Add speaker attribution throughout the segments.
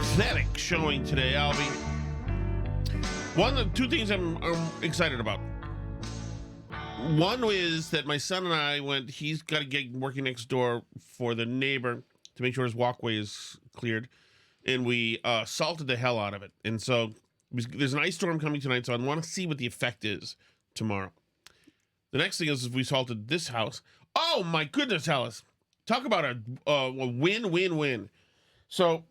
Speaker 1: pathetic showing today, Albie. Two things I'm excited about. One is that my son and I he's got to get working next door for the neighbor to make sure his walkway is cleared. And we salted the hell out of it. And so there's an ice storm coming tonight, so I want to see what the effect is tomorrow. The next thing is we salted this house. Oh, my goodness, Alice. Talk about a win-win-win. So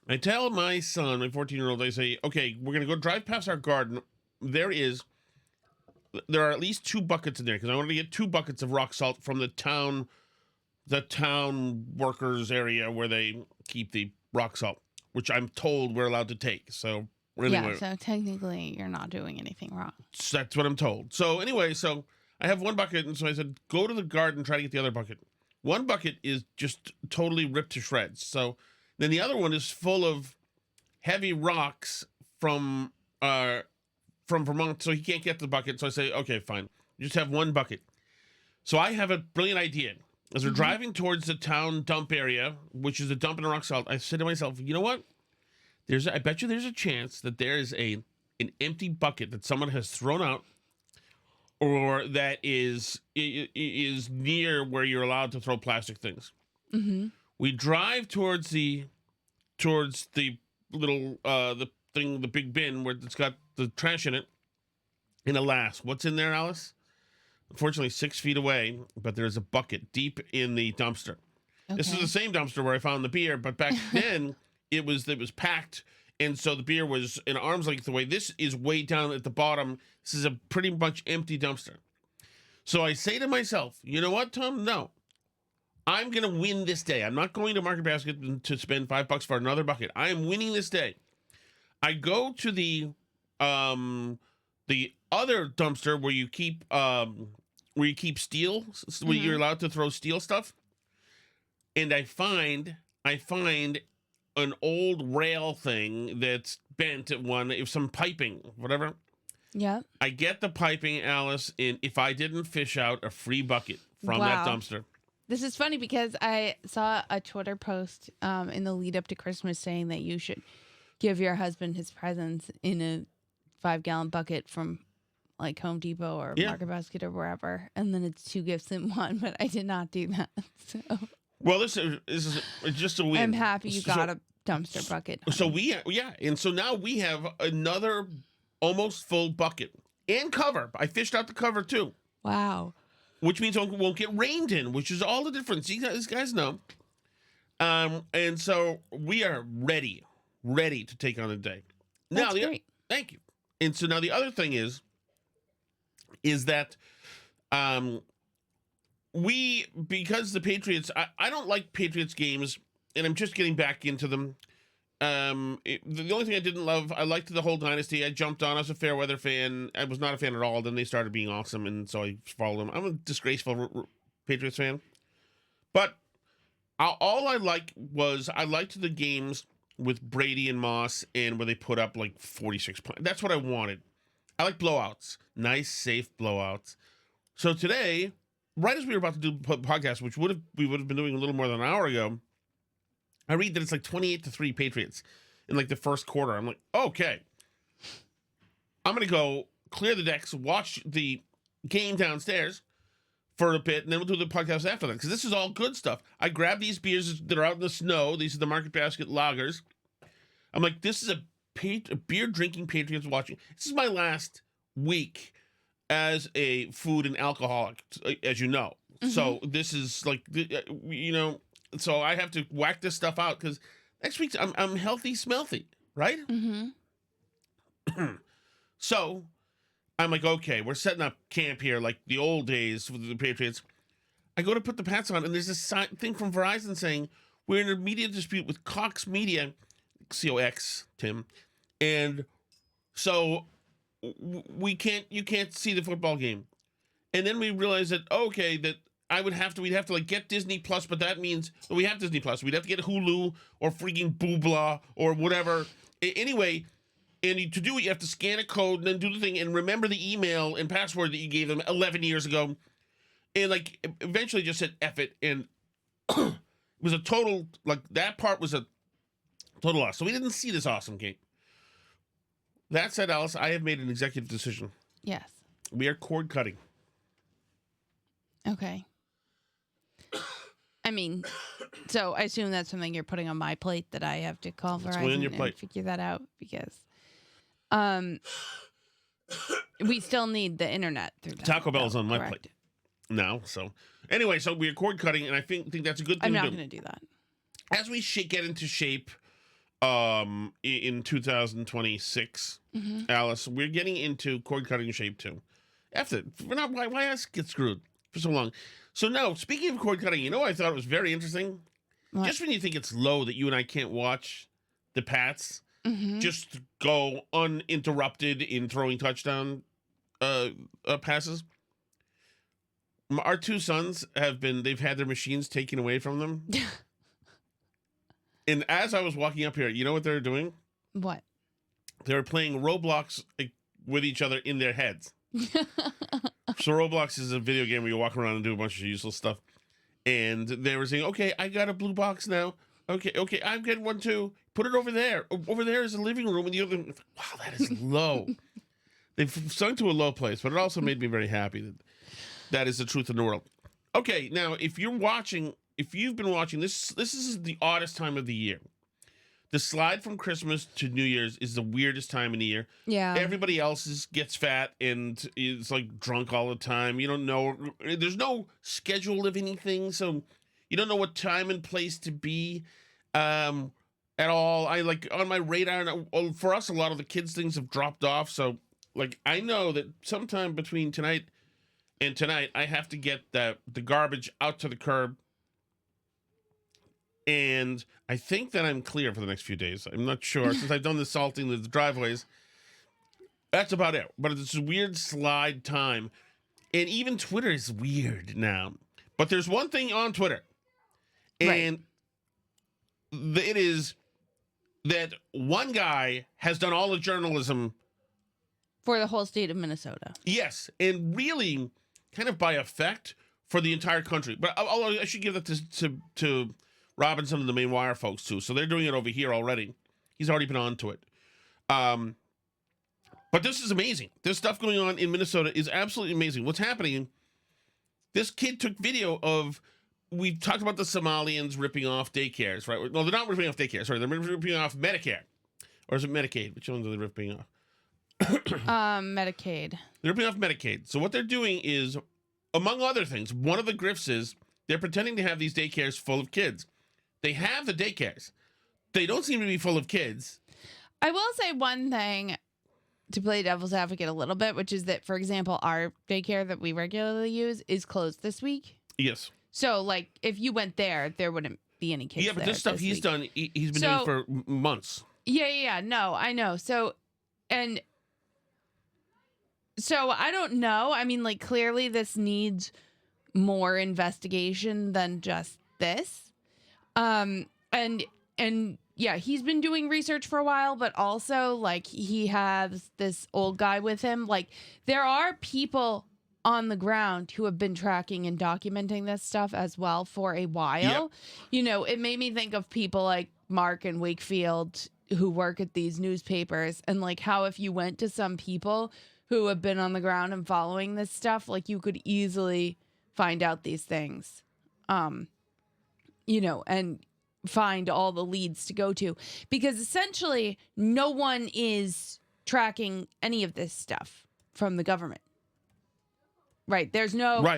Speaker 1: I tell my son, my 14-year-old, I say, okay, we're going to go drive past our garden. There are at least 2 buckets in there because I wanted to get 2 buckets of rock salt from the town workers area where they keep the rock salt, which I'm told we're allowed to take. So anyway,
Speaker 2: so technically you're not doing anything wrong.
Speaker 1: That's what I'm told. So anyway, so I have 1 bucket, and so I said, go to the garden, try to get the other bucket. 1 bucket is just totally ripped to shreds. So then the other one is full of heavy rocks from Vermont, so he can't get the bucket. So I say, okay, fine. You just have 1 bucket. So I have a brilliant idea. As we're driving towards the town dump area, which is a dump in rock salt, I said to myself, you know what? I bet you there's a chance that there is an empty bucket that someone has thrown out, or that is near where you're allowed to throw plastic things. Mm-hmm. We drive towards the little the big bin where it's got the trash in it. And alas, what's in there, Alice? Unfortunately, 6 feet away, but there's a bucket deep in the dumpster. Okay. This is the same dumpster where I found the beer, but back then it was packed, and so the beer was an arm's length away. This is way down at the bottom. This is a pretty much empty dumpster. So I say to myself, you know what, Tom? No. I'm going to win this day. I'm not going to Market Basket to spend $5 for another bucket. I am winning this day. I go to the other dumpster where you keep steel, where you're allowed to throw steel stuff, and I find an old rail thing that's bent at some piping, whatever.
Speaker 2: Yeah.
Speaker 1: I get the piping, Alice, and if I didn't fish out a free bucket from that dumpster.
Speaker 2: This is funny because I saw a Twitter post in the lead up to Christmas saying that you should give your husband his presents in a 5-gallon bucket from like Home Depot or Market Basket or wherever, and then it's 2 gifts in one. But I did not do that. So.
Speaker 1: Well, this is just a win.
Speaker 2: I'm happy you got a dumpster bucket.
Speaker 1: So and so now we have another almost full bucket and cover. I fished out the cover too.
Speaker 2: Wow.
Speaker 1: Which means it won't get rained in, which is all the difference. These guys know. And so we are ready to take on the day.
Speaker 2: That's great.
Speaker 1: Thank you. And so now the other thing is that because the Patriots, I don't like Patriots games, and I'm just getting back into them. The only thing I didn't love, I liked the whole dynasty. I jumped on as a fair weather fan. I was not a fan at all. Then they started being awesome, and so I followed them. I'm a disgraceful Patriots fan. But all I liked the games with Brady and Moss, and where they put up like 46 points. That's what I wanted. I like blowouts. Nice, safe blowouts. So today, right as we were about to do the podcast, which we would have been doing a little more than an hour ago, I read that it's like 28-3 Patriots in like the first quarter. I'm like, okay. I'm going to go clear the decks, watch the game downstairs for a bit, and then we'll do the podcast after that, because this is all good stuff. I grabbed these beers that are out in the snow. These are the Market Basket lagers. I'm like, this is a beer-drinking Patriots watching. This is my last week as a food and alcoholic, as you know. Mm-hmm. So this is like, so I have to whack this stuff out, because next week I'm healthy, smelthy, right? Mm-hmm. So I'm like, okay, we're setting up camp here like the old days with the Patriots. I go to put the pants on, and there's this thing from Verizon saying, we're in a media dispute with Cox Media, COX, Tim, and so you can't see the football game. And then we realized that, okay, that we'd have to like get Disney Plus, but that means we have Disney Plus. We'd have to get Hulu or freaking Boobla or whatever. Anyway, and to do it, you have to scan a code and then do the thing and remember the email and password that you gave them 11 years ago. And like eventually just said F it. And it was a total, like that part was a Total loss. So we didn't see this awesome game. That said, Alice, I have made an executive decision.
Speaker 2: Yes.
Speaker 1: We are cord cutting.
Speaker 2: Okay. I mean, so I assume that's something you're putting on my plate that I have to call Verizon and figure that out because we still need the internet through
Speaker 1: Taco Bell's on my plate now. So anyway, so we're cord cutting, and I think that's a good thing.
Speaker 2: I'm not going to do that.
Speaker 1: As we get into shape in 2026, Alice, we're getting into cord cutting shape too. After we're not why us get screwed for so long. So no, speaking of cord cutting, you know what I thought was very interesting?
Speaker 2: What?
Speaker 1: Just when you think it's low that you and I can't watch the Pats just go uninterrupted in throwing touchdown passes. Our two sons they've had their machines taken away from them. And as I was walking up here, you know what they were doing?
Speaker 2: What?
Speaker 1: They were playing Roblox with each other in their heads. So Roblox is a video game where you walk around and do a bunch of useless stuff. And they were saying, okay, I got a blue box now. Okay, I'm getting one too. Put it over there. Over there is a living room. And the other, wow, that is low. They've sunk to a low place, but it also made me very happy that is the truth in the world. Okay, now, if you've been watching, this is the oddest time of the year. The slide from Christmas to New Year's is the weirdest time in the year.
Speaker 2: Yeah.
Speaker 1: Everybody else gets fat and is like drunk all the time. You don't know. There's no schedule of anything, so you don't know what time and place to be at all. I like on my radar. For us, a lot of the kids' things have dropped off. So like I know that sometime between tonight and tonight, I have to get the garbage out to the curb. And I think that I'm clear for the next few days. I'm not sure. Since I've done the salting the driveways, that's about it. But it's a weird slide time. And even Twitter is weird now. But there's one thing on Twitter. And it is that one guy has done all the journalism.
Speaker 2: For the whole state of Minnesota.
Speaker 1: Yes. And really kind of by effect for the entire country. But I should give that to Robinson and the Main Wire folks too. So they're doing it over here already. He's already been on to it. But this is amazing. This stuff going on in Minnesota is absolutely amazing. What's happening? This kid took video of, we talked about the Somalians ripping off daycares, right? No, they're not ripping off daycare. Sorry, they're ripping off Medicare. Or is it Medicaid? Which ones are they ripping off?
Speaker 2: Medicaid.
Speaker 1: They're ripping off Medicaid. So what they're doing is, among other things, one of the grifts is they're pretending to have these daycares full of kids. They have the daycares. They don't seem to be full of kids.
Speaker 2: I will say one thing to play devil's advocate a little bit, which is that, for example, our daycare that we regularly use is closed this week.
Speaker 1: Yes.
Speaker 2: So, like, if you went there wouldn't be any kids.
Speaker 1: Yeah, but this stuff he's
Speaker 2: week.
Speaker 1: done, he's been doing for months.
Speaker 2: Yeah. No, I know. So I don't know. I mean, like, clearly this needs more investigation than just this. And yeah, he's been doing research for a while, but also like he has this old guy with him. Like there are people on the ground who have been tracking and documenting this stuff as well for a while. Yep. You know, it made me think of people like Mark and Wakefield who work at these newspapers and like how if you went to some people who have been on the ground and following this stuff, like you could easily find out these things. You know, and find all the leads to go to, because essentially no one is tracking any of this stuff from the government. Right. There's no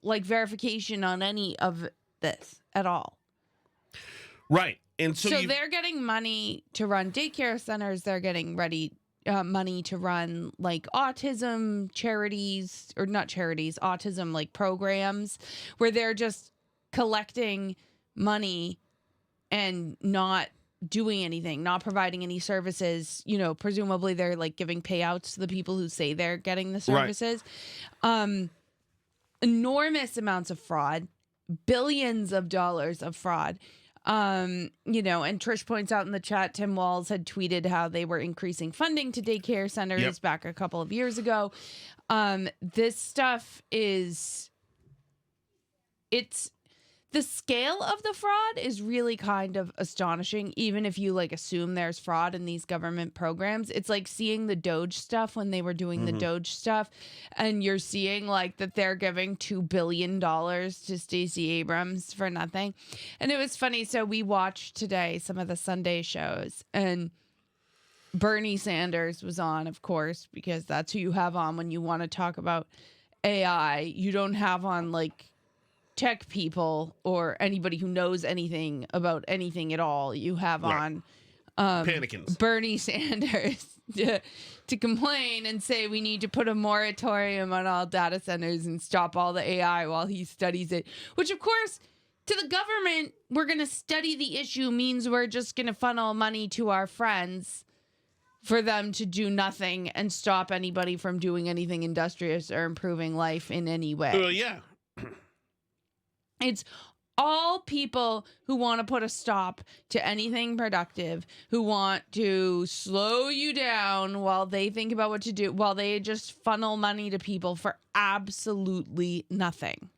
Speaker 2: like verification on any of this at all.
Speaker 1: Right. And so
Speaker 2: they're getting money to run daycare centers. They're getting money to run like autism charities, or not charities, autism like programs where they're just collecting money and not doing anything, not providing any services. You know, presumably they're like giving payouts to the people who say they're getting the services. Right. Enormous amounts of fraud, billions of dollars of fraud. You know, and Trish points out in the chat, Tim Walz had tweeted how they were increasing funding to daycare centers back a couple of years ago. This stuff is, the scale of the fraud is really kind of astonishing, even if you like assume there's fraud in these government programs. It's like seeing the Doge stuff when they were doing the Doge stuff, and you're seeing like that they're giving $2 billion to Stacey Abrams for nothing. And it was funny. So we watched today some of the Sunday shows, and Bernie Sanders was on, of course, because that's who you have on when you want to talk about AI. You don't have on like tech people or anybody who knows anything about anything at all. You have on
Speaker 1: Panikins.
Speaker 2: Bernie Sanders to complain and say we need to put a moratorium on all data centers and stop all the AI while he studies it, which of course to the government, we're going to study the issue means we're just going to funnel money to our friends for them to do nothing and stop anybody from doing anything industrious or improving life in any way.
Speaker 1: Well, yeah.
Speaker 2: It's all people who want to put a stop to anything productive, who want to slow you down while they think about what to do, while they just funnel money to people for absolutely nothing.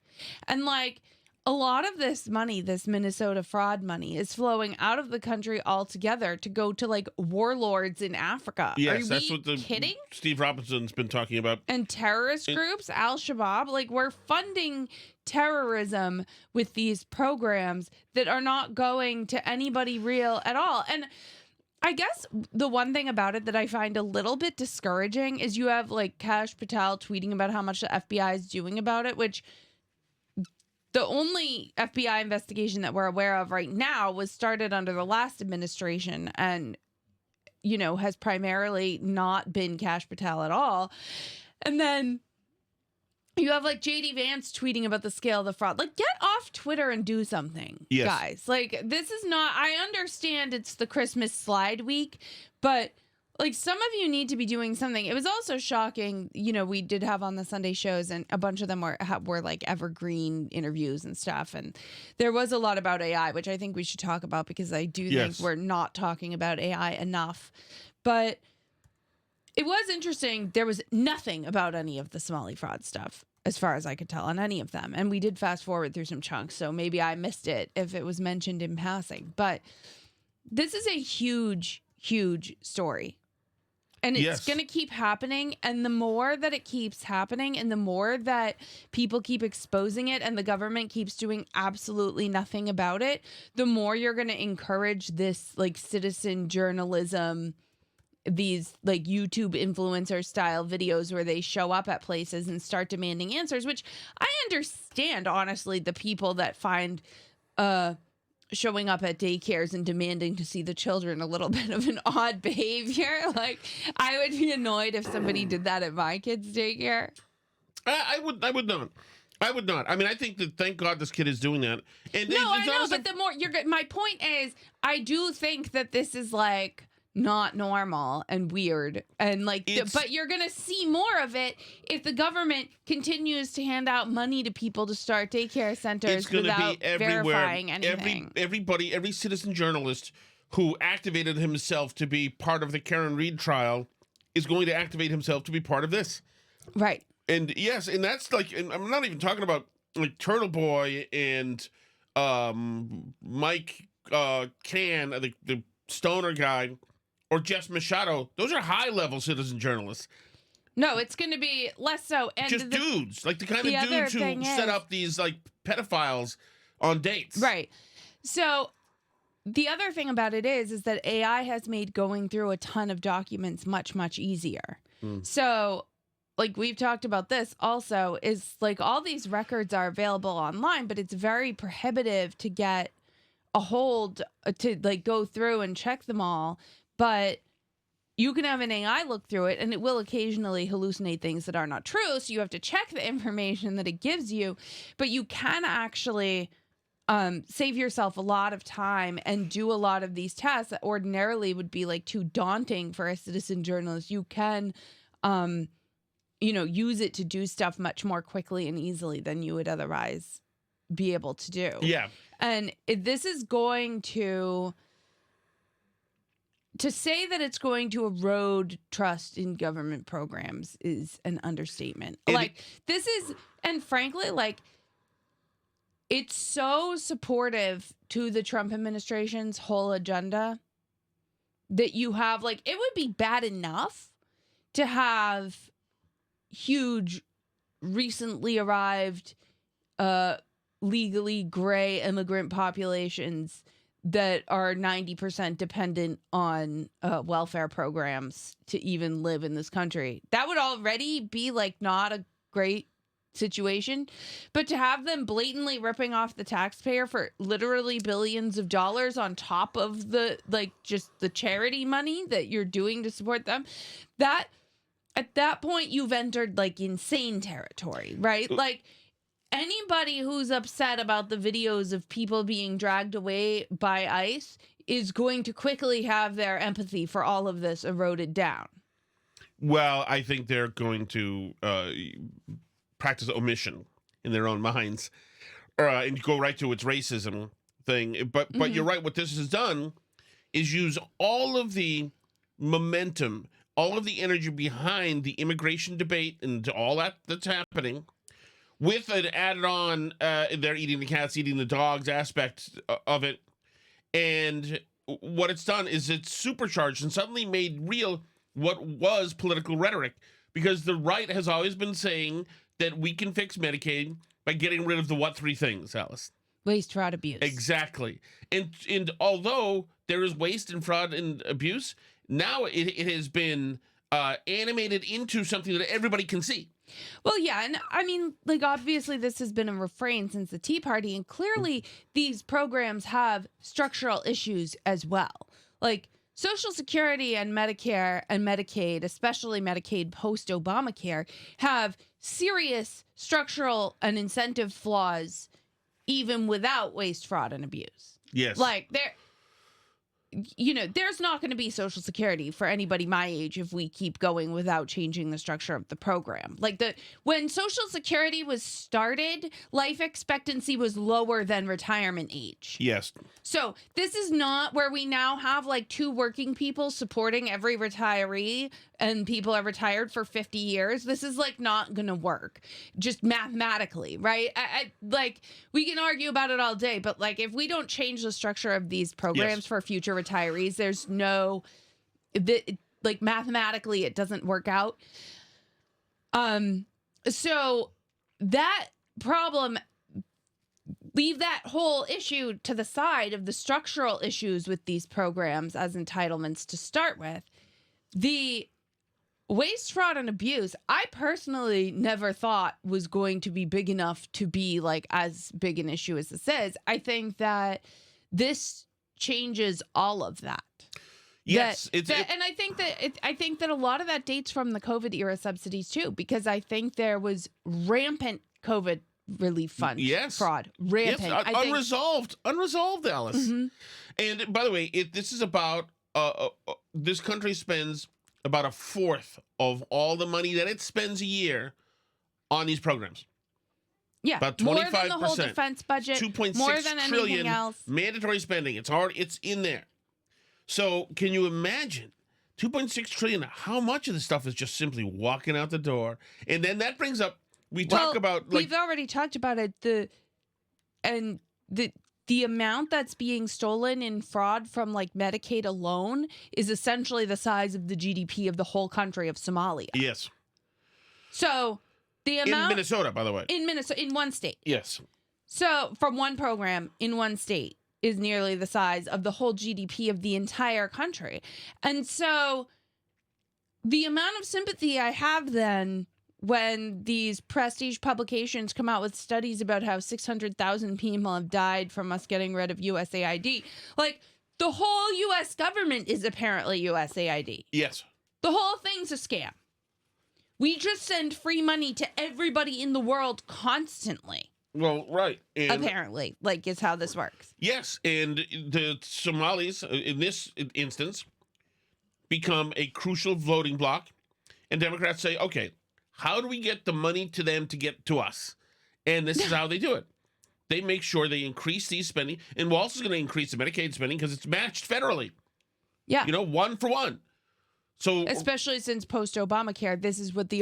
Speaker 2: And like a lot of this money, this Minnesota fraud money, is flowing out of the country altogether to go to like warlords in Africa.
Speaker 1: Yes,
Speaker 2: Are
Speaker 1: that's
Speaker 2: we
Speaker 1: what the
Speaker 2: kidding?
Speaker 1: Steve Robinson's been talking about.
Speaker 2: And terrorist groups, Al-Shabaab, like we're funding terrorism with these programs that are not going to anybody real at all. And I guess the one thing about it that I find a little bit discouraging is you have like Kash Patel tweeting about how much the FBI is doing about it, which the only FBI investigation that we're aware of right now was started under the last administration and, you know, has primarily not been Kash Patel at all. And then you have like JD Vance tweeting about the scale of the fraud. Like, get off Twitter and do something, guys. Like, this is not, I understand it's the Christmas slide week, but like some of you need to be doing something. It was also shocking, you know, we did have on the Sunday shows and a bunch of them were like evergreen interviews and stuff. And there was a lot about AI, which I think we should talk about because I do think we're not talking about AI enough. But it was interesting. There was nothing about any of the Somali fraud stuff, as far as I could tell, on any of them. And we did fast forward through some chunks, so maybe I missed it if it was mentioned in passing. But this is a huge, huge story. And it's going to keep happening. And the more that it keeps happening and the more that people keep exposing it and the government keeps doing absolutely nothing about it, the more you're going to encourage this like citizen journalism, these like YouTube influencer style videos where they show up at places and start demanding answers, which I understand, honestly, the people that find showing up at daycares and demanding to see the children a little bit of an odd behavior. Like, I would be annoyed if somebody did that at my kid's daycare.
Speaker 1: I would not. I would not. I mean, I think that thank God this kid is doing that. And
Speaker 2: no, I know, but the more my point is, I do think that this is like not normal and weird and like but you're gonna see more of it if the government continues to hand out money to people to start daycare centers without verifying anything.
Speaker 1: Every citizen journalist who activated himself to be part of the Karen Reed trial is going to activate himself to be part of this,
Speaker 2: right? And
Speaker 1: yes, and that's like, and I'm not even talking about like Turtle Boy and Mike Can, the stoner guy, or Jess Machado. Those are high-level citizen journalists.
Speaker 2: No, it's going to be less so. And
Speaker 1: just dudes, like the kind of dudes who set up these like pedophiles on dates.
Speaker 2: Right. So the other thing about it is that AI has made going through a ton of documents much, much easier. So like we've talked about this also, is like all these records are available online, but it's very prohibitive to get a hold to like go through and check them all. But you can have an AI look through it and it will occasionally hallucinate things that are not true. So you have to check the information that it gives you, but you can actually save yourself a lot of time and do a lot of these tasks that ordinarily would be like too daunting for a citizen journalist. You can, you know, use it to do stuff much more quickly and easily than you would otherwise be able to do.
Speaker 1: Yeah.
Speaker 2: And this is going to say that it's going to erode trust in government programs is an understatement. This is, and frankly, like, it's so supportive to the Trump administration's whole agenda that you have, like, it would be bad enough to have huge, recently arrived, legally gray immigrant populations that are 90% dependent on welfare programs to even live in this country. That would already be, like, not a great situation. But to have them blatantly ripping off the taxpayer for literally billions of dollars on top of the, like, just the charity money that you're doing to support them, that at that point you've entered, like, insane territory, right? Like, anybody who's upset about the videos of people being dragged away by ICE is going to quickly have their empathy for all of this eroded down.
Speaker 1: Well, I think they're going to practice omission in their own minds and go right to its racism thing. But you're right. What this has done is use all of the momentum, all of the energy behind the immigration debate and all that's happening, with an added on, they're eating the cats, eating the dogs aspect of it. And what it's done is it's supercharged and suddenly made real what was political rhetoric. Because the right has always been saying that we can fix Medicaid by getting rid of the what three things, Alice?
Speaker 2: Waste, fraud, abuse.
Speaker 1: Exactly. And although there is waste and fraud and abuse, now it has been animated into something that everybody can see.
Speaker 2: Well, yeah, and I mean, like, obviously this has been a refrain since the Tea Party, and clearly these programs have structural issues as well. Like, Social Security and Medicare and Medicaid, especially Medicaid post-Obamacare, have serious structural and incentive flaws even without waste, fraud, and abuse.
Speaker 1: Yes.
Speaker 2: Like, there's not going to be Social Security for anybody my age if we keep going without changing the structure of the program. Like, when Social Security was started, life expectancy was lower than retirement age.
Speaker 1: Yes.
Speaker 2: So this is not where we now have, like, two working people supporting every retiree and people are retired for 50 years. This is, like, not going to work just mathematically, right? I like, we can argue about it all day, but, like, if we don't change the structure of these programs for future retirees, there's no, like, mathematically it doesn't work out. So that problem, leave that whole issue to the side of the structural issues with these programs as entitlements to start with. The waste, fraud, and abuse, I personally never thought was going to be big enough to be, like, as big an issue as this is. I think that this changes all of that.
Speaker 1: Yes,
Speaker 2: and I think that a lot of that dates from the COVID era subsidies too, because I think there was rampant COVID relief fund fraud, rampant.
Speaker 1: Yes, unresolved, Alice.
Speaker 2: Mm-hmm.
Speaker 1: And by the way, this is about this country spends about a fourth of all the money that it spends a year on these programs.
Speaker 2: Yeah,
Speaker 1: about 25%.
Speaker 2: More than the whole defense budget,
Speaker 1: 2.6
Speaker 2: more than
Speaker 1: trillion
Speaker 2: anything else.
Speaker 1: Mandatory spending. It's in there. So can you imagine 2.6 trillion? How much of the stuff is just simply walking out the door? And then that brings up, we've already
Speaker 2: talked about it. The amount that's being stolen in fraud from, like, Medicaid alone is essentially the size of the GDP of the whole country of Somalia.
Speaker 1: Yes.
Speaker 2: So the amount
Speaker 1: in Minnesota, by the way.
Speaker 2: In Minnesota, in one state.
Speaker 1: Yes.
Speaker 2: So from one program in one state is nearly the size of the whole GDP of the entire country. And so the amount of sympathy I have then when these prestige publications come out with studies about how 600,000 people have died from us getting rid of USAID, like, the whole U.S. government is apparently USAID.
Speaker 1: Yes.
Speaker 2: The whole thing's a scam. We just send free money to everybody in the world constantly.
Speaker 1: Well, right. And
Speaker 2: apparently, like, is how this works.
Speaker 1: Yes, and the Somalis, in this instance, become a crucial voting bloc, and Democrats say, okay, how do we get the money to them to get to us? And this is how they do it. They make sure they increase these spending, and we're also going to increase the Medicaid spending because it's matched federally.
Speaker 2: Yeah.
Speaker 1: 1 for 1. So,
Speaker 2: especially since post-Obamacare, this is what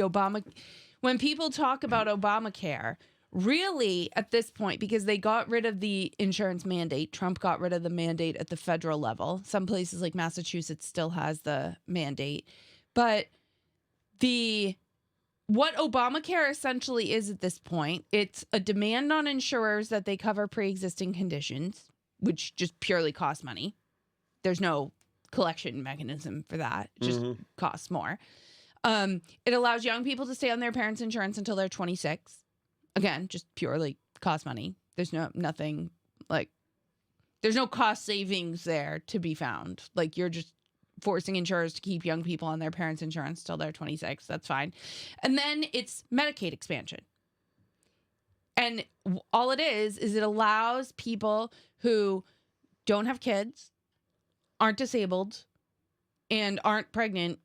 Speaker 2: when people talk about Obamacare, really, at this point, because they got rid of the insurance mandate, Trump got rid of the mandate at the federal level. Some places like Massachusetts still has the mandate. But what Obamacare essentially is at this point, it's a demand on insurers that they cover pre-existing conditions, which just purely costs money. There's no collection mechanism for that. It just costs more. It allows young people to stay on their parents' insurance until they're 26. Again, just purely cost money. There's nothing like, there's no cost savings there to be found. Like, you're just forcing insurers to keep young people on their parents' insurance till they're 26. That's fine. And then it's Medicaid expansion. And all it is it allows people who don't have kids, aren't disabled, and aren't pregnant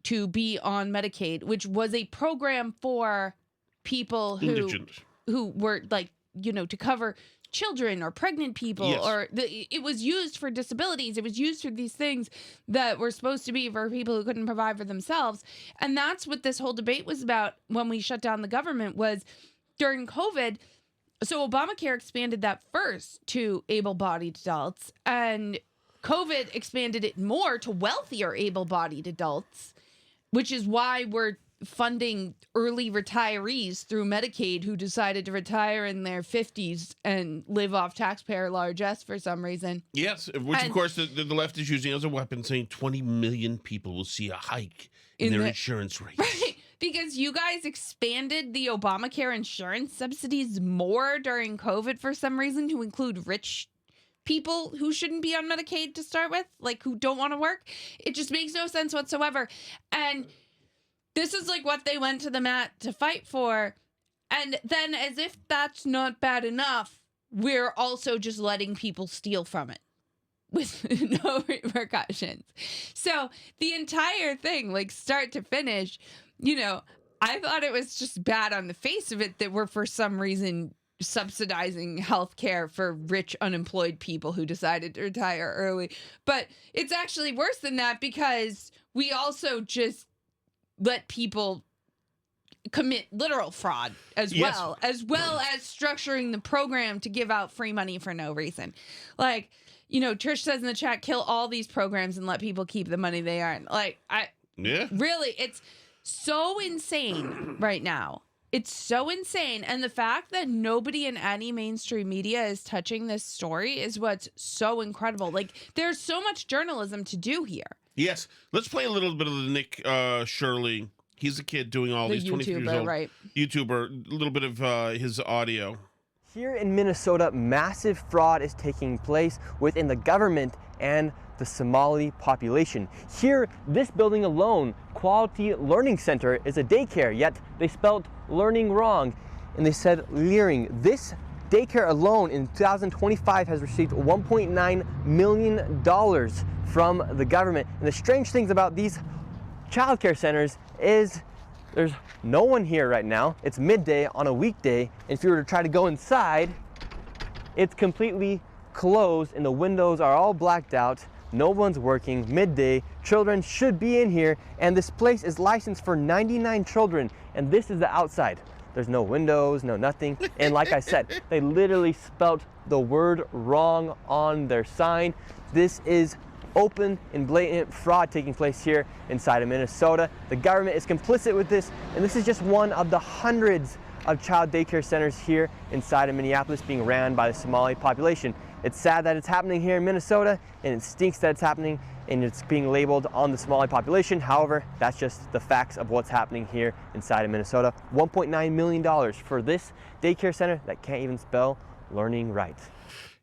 Speaker 2: to be on Medicaid, which was a program for people who were like, to cover children or pregnant people,
Speaker 1: yes.
Speaker 2: or it was used for disabilities. It was used for these things that were supposed to be for people who couldn't provide for themselves. And that's what this whole debate was about when we shut down the government, was during COVID. So Obamacare expanded that first to able-bodied adults, and COVID expanded it more to wealthier able-bodied adults, which is why we're funding early retirees through Medicaid who decided to retire in their 50s and live off taxpayer largesse for some reason.
Speaker 1: Yes, which of course the left is using as a weapon, saying 20 million people will see a hike in their insurance rates.
Speaker 2: Right, because you guys expanded the Obamacare insurance subsidies more during COVID for some reason to include rich people who shouldn't be on Medicaid to start with, like who don't want to work. It just makes no sense whatsoever. And this is like what they went to the mat to fight for. And then, as if that's not bad enough, we're also just letting people steal from it with no repercussions. So the entire thing, like start to finish, I thought it was just bad on the face of it that we're for some reason subsidizing healthcare for rich unemployed people who decided to retire early. But it's actually worse than that, because we also just let people commit literal fraud as well as structuring the program to give out free money for no reason. Like, Trish says in the chat, kill all these programs and let people keep the money they earn. Like, really, it's so insane right now. It's so insane. And the fact that nobody in any mainstream media is touching this story is what's so incredible. Like, there's so much journalism to do here.
Speaker 1: Yes. Let's play a little bit of the Nick Shirley. He's a kid doing all these 23 years old.
Speaker 2: Right.
Speaker 1: YouTuber. A little bit of his audio.
Speaker 3: Here in Minnesota, massive fraud is taking place within the government and the Somali population. Here, this building alone, Quality Learning Center, is a daycare, yet they spelled learning wrong, and they said Learing. This daycare alone in 2025 has received $1.9 million from the government. And the strange things about these childcare centers is there's no one here right now. It's midday on a weekday, and if you were to try to go inside, it's completely closed and the windows are all blacked out. No one's working. Midday, children should be in here, and this place is licensed for 99 children, and this is the outside. There's no windows, no nothing. And like I said, they literally spelt the word wrong on their sign. This is open and blatant fraud taking place here inside of Minnesota. The government is complicit with this, and this is just one of the hundreds of child daycare centers here inside of Minneapolis being ran by the Somali population. It's sad that it's happening here in Minnesota, and it stinks that it's happening and it's being labeled on the Somali population. However, that's just the facts of what's happening here inside of Minnesota. $1.9 million for this daycare center that can't even spell learning right.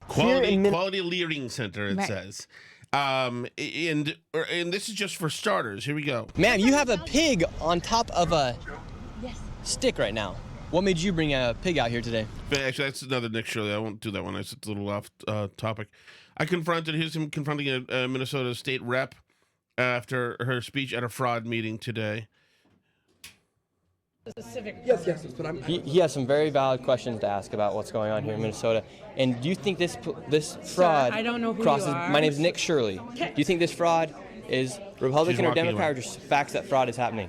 Speaker 1: Quality Learing Center, it says. And this is just for starters. Here we go.
Speaker 3: Ma'am, you have a pig on top of a stick right now. What made you bring a pig out here today?
Speaker 1: Actually, that's another Nick Shirley. I won't do that one. It's a little off topic. Here's him confronting a Minnesota state rep after her speech at a fraud meeting today.
Speaker 4: Yes, but
Speaker 3: He has some very valid questions to ask about what's going on here in Minnesota. And do you think this fraud
Speaker 4: I don't know who
Speaker 3: crosses?
Speaker 4: you are.
Speaker 3: My name is Nick Shirley. Do you think this fraud is Republican or Democrat, or just facts that fraud is happening?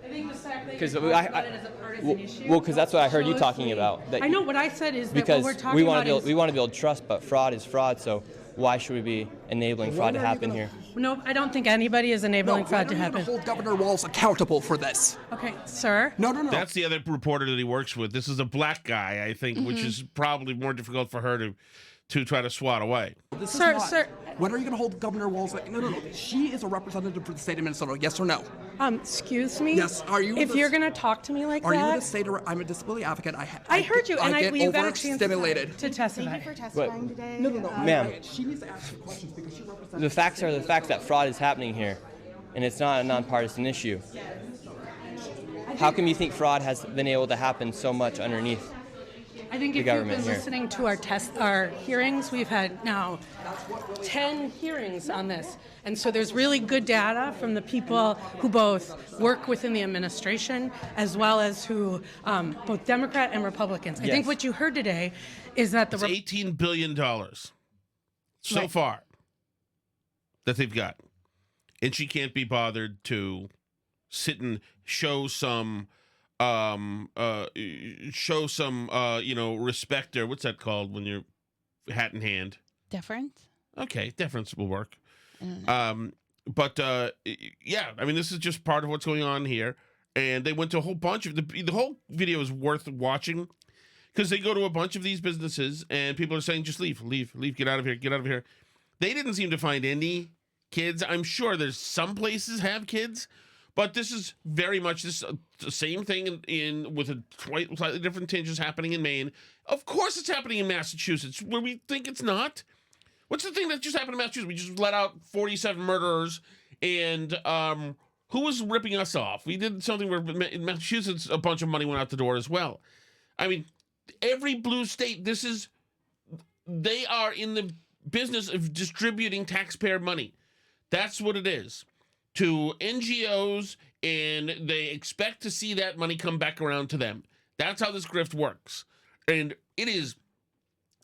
Speaker 4: I think the fact that
Speaker 3: because
Speaker 4: issue.
Speaker 3: well, because that's what I heard you
Speaker 4: So
Speaker 3: talking
Speaker 4: it's-
Speaker 3: about. That
Speaker 4: I know what I said is that
Speaker 3: because
Speaker 4: what we're talking
Speaker 3: we want
Speaker 4: about
Speaker 3: to build
Speaker 4: is
Speaker 3: we want to build trust, but fraud is fraud. So why should we be enabling fraud to happen here?
Speaker 4: no, I don't think anybody is enabling fraud to happen.
Speaker 5: Hold Governor Walz accountable for this.
Speaker 4: Okay, sir.
Speaker 5: No.
Speaker 1: That's the other reporter that he works with. This is a black guy, I think, which is probably more difficult for her to try to swat away.
Speaker 5: This
Speaker 4: Sir,
Speaker 5: is not,
Speaker 4: sir.
Speaker 5: When are you going to hold Governor Walz? No. She is a representative for the state of Minnesota. Yes or no?
Speaker 4: Excuse me.
Speaker 5: Yes, are you
Speaker 4: If
Speaker 5: the-
Speaker 4: you're gonna talk to me like
Speaker 5: Are you
Speaker 4: that,
Speaker 5: going to say to her, I'm a disability advocate?
Speaker 4: I heard you, and
Speaker 5: I get
Speaker 4: you got a chance
Speaker 5: overstimulated.
Speaker 4: to testify.
Speaker 2: Thank you for testifying today.
Speaker 5: No.
Speaker 3: Ma'am.
Speaker 5: She needs to ask questions because she represents.
Speaker 3: The facts are the facts that fraud is happening here, and it's not a nonpartisan issue. How come you think fraud has been able to happen so much underneath?
Speaker 4: I think if you've
Speaker 3: government
Speaker 4: been
Speaker 3: here.
Speaker 4: listening to our hearings, we've had now 10 hearings on this. And so there's really good data from the people who both work within the administration as well as who, both Democrat and Republicans. I
Speaker 3: Yes.
Speaker 4: think what you heard today is that the
Speaker 1: It's $18 billion so
Speaker 4: Right.
Speaker 1: far that they've got. And she can't be bothered to sit and show some respect, or what's that called when you're hat in hand?
Speaker 2: Difference?
Speaker 1: Okay, deference will work.
Speaker 2: I don't know.
Speaker 1: Yeah, I mean, this is just part of what's going on here. And they went to a whole bunch of the whole video is worth watching because they go to a bunch of these businesses and people are saying, just leave, get out of here. They didn't seem to find any kids. I'm sure there's some places have kids, but this is very much the same thing in with a slightly different tinges happening in Maine. Of course, it's happening in Massachusetts, where we think it's not. What's the thing that just happened in Massachusetts? We just let out 47 murderers, and who was ripping us off? We did something where in Massachusetts a bunch of money went out the door as well. I mean, every blue state, they are in the business of distributing taxpayer money. That's what it is. To NGOs, and they expect to see that money come back around to them. That's how this grift works. And it is